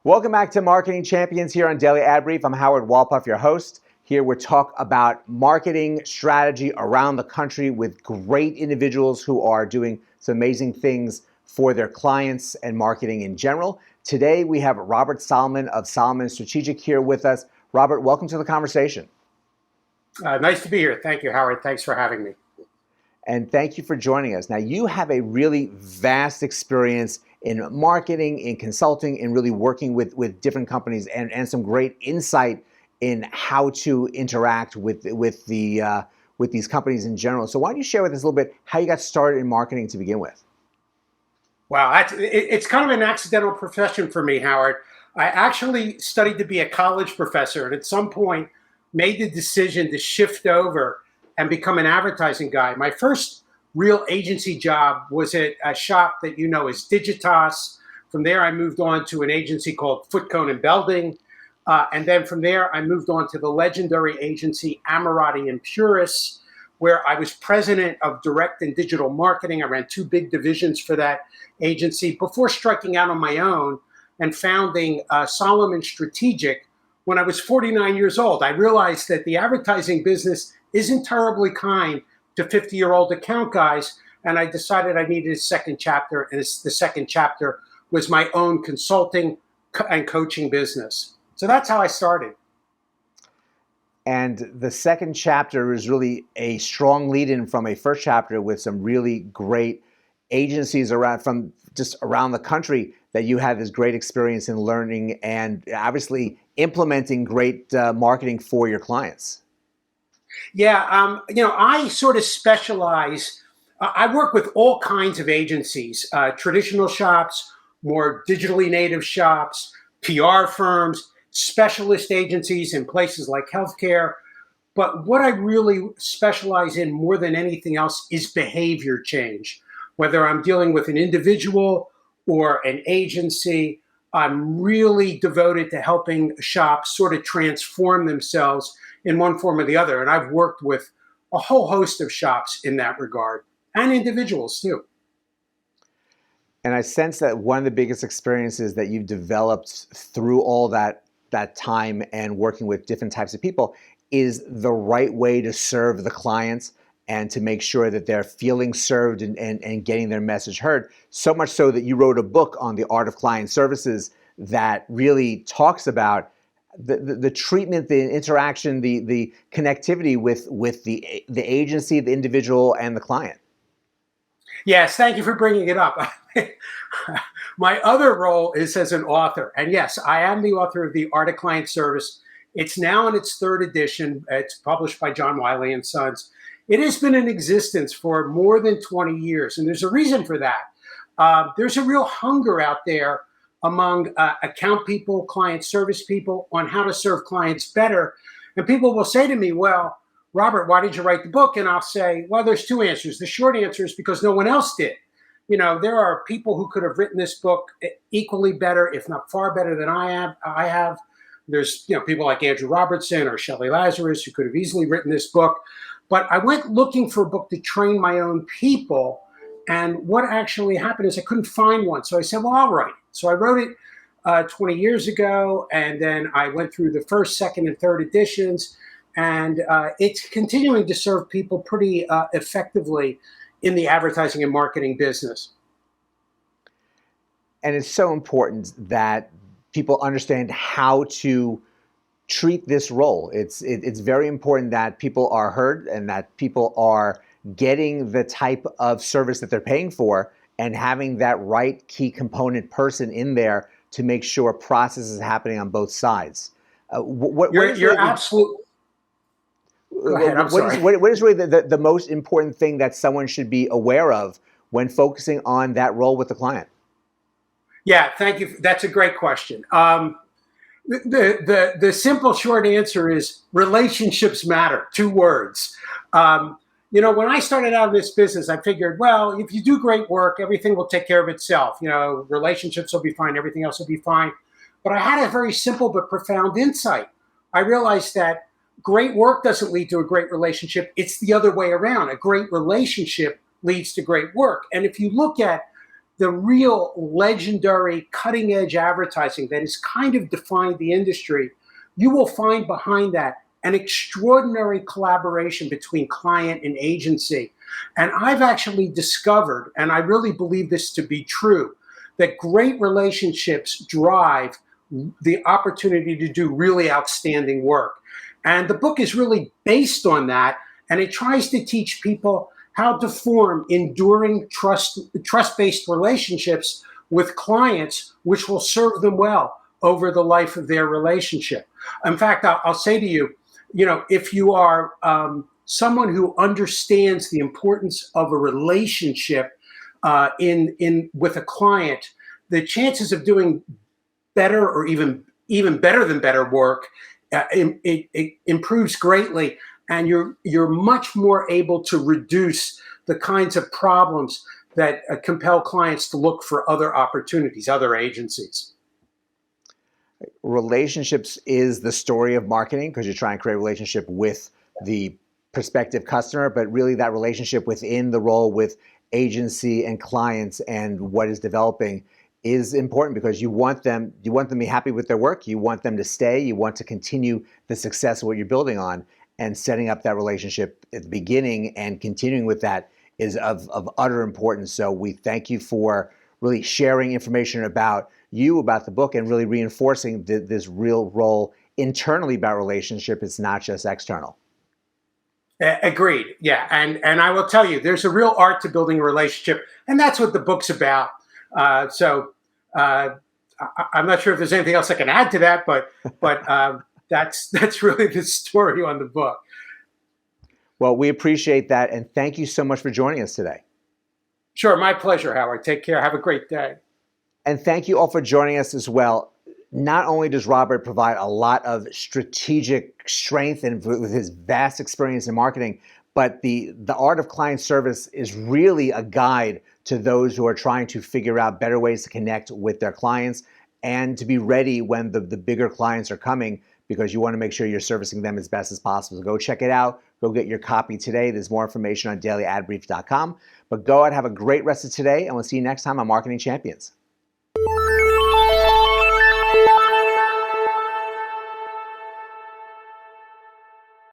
Welcome back to Marketing Champions here on Daily Ad Brief. I'm Howard Wolpoff, your host. Here we talk about marketing strategy around the country with great individuals who are doing some amazing things for their clients and marketing in general. Today we have Robert Solomon of Solomon Strategic here with us. Robert, welcome to the conversation. Nice to be here. Thank you, Howard. Thanks for having me. And thank you for joining us. Now, you have a really vast experience in marketing, in consulting, in really working with different companies and some great insight in how to interact with these companies in general. So why don't you share with us a little bit how you got started in marketing to begin with? Wow, it's kind of an accidental profession for me, Howard. I actually studied to be a college professor and at some point made the decision to shift over and become an advertising guy. My first real agency job was at a shop that you know as Digitas. From there, I moved on to an agency called Foot Cone and Belding. And then from there, I moved on to the legendary agency Ammirati and Puris, where I was president of direct and digital marketing. I ran two big divisions for that agency before striking out on my own and founding Solomon Strategic when I was 49 years old. I realized that the advertising business isn't terribly kind to 50-year-old account guys, and I decided I needed a second chapter, and the second chapter was my own consulting and coaching business. So that's how I started. And the second chapter is really a strong lead-in from a first chapter with some really great agencies around the country that you had this great experience in learning and obviously implementing great marketing for your clients. Yeah, I sort of specialize. I work with all kinds of agencies, traditional shops, more digitally native shops, PR firms, specialist agencies in places like healthcare. But what I really specialize in more than anything else is behavior change. Whether I'm dealing with an individual or an agency, I'm really devoted to helping shops sort of transform themselves in one form or the other. And I've worked with a whole host of shops in that regard and individuals too. And I sense that one of the biggest experiences that you've developed through all that time and working with different types of people is the right way to serve the clients and to make sure that they're feeling served and getting their message heard. So much so that you wrote a book on the art of client services that really talks about the treatment, the interaction, the connectivity with the agency, the individual, and the client. Yes, thank you for bringing it up. My other role is as an author. And yes, I am the author of The Art of Client Service. It's now in its third edition. It's published by John Wiley & Sons. It has been in existence for more than 20 years, and there's a reason for that. There's a real hunger out there among account people, client service people on how to serve clients better. And people will say to me, well, Robert, why did you write the book? And I'll say, well, there's two answers. The short answer is because no one else did. You know, there are people who could have written this book equally better, if not far better than I have. There's, people like Andrew Robertson or Shelley Lazarus who could have easily written this book. But I went looking for a book to train my own people. And what actually happened is I couldn't find one. So I said, well, I'll write it. So I wrote it 20 years ago. And then I went through the first, second, and third editions. And it's continuing to serve people pretty effectively in the advertising and marketing business. And it's so important that people understand how to treat this role. It's very important that people are heard and that people are getting the type of service that they're paying for and having that right key component person in there to make sure process is happening on both sides. You're absolutely... Go ahead, I'm sorry. What is really the most important thing that someone should be aware of when focusing on that role with the client? Yeah, thank you. That's a great question. The simple short answer is relationships matter. 2 words. When I started out in this business, I figured, well, if you do great work, everything will take care of itself. Relationships will be fine. Everything else will be fine. But I had a very simple but profound insight. I realized that great work doesn't lead to a great relationship. It's the other way around. A great relationship leads to great work. And if you look at the real legendary cutting edge advertising that has kind of defined the industry, you will find behind that an extraordinary collaboration between client and agency. And I've actually discovered, and I really believe this to be true, that great relationships drive the opportunity to do really outstanding work. And the book is really based on that, and it tries to teach people how to form enduring trust-based relationships with clients, which will serve them well over the life of their relationship. In fact, I'll say to you, if you are someone who understands the importance of a relationship with a client, the chances of doing better or even better than better work it improves greatly, and you're much more able to reduce the kinds of problems that compel clients to look for other opportunities, other agencies. Relationships is the story of marketing, because you're trying to create a relationship with the prospective customer, but really that relationship within the role with agency and clients and what is developing is important, because you want them to be happy with their work, you want them to stay, you want to continue the success of what you're building on, and setting up that relationship at the beginning and continuing with that is of utter importance. So we thank you for really sharing information about you, about the book, and really reinforcing this real role internally about relationship. It's not just external. Agreed. Yeah. And I will tell you, there's a real art to building a relationship, and that's what the book's about. So I'm not sure if there's anything else I can add to that, but that's really the story on the book. Well, we appreciate that, and thank you so much for joining us today. Sure, my pleasure, Howard. Take care. Have a great day. And thank you all for joining us as well. Not only does Robert provide a lot of strategic strength and with his vast experience in marketing, but the art of client service is really a guide to those who are trying to figure out better ways to connect with their clients and to be ready when the bigger clients are coming, because you want to make sure you're servicing them as best as possible. So go check it out. Go get your copy today. There's more information on dailyadbrief.com. But go out, have a great rest of today, and we'll see you next time on Marketing Champions.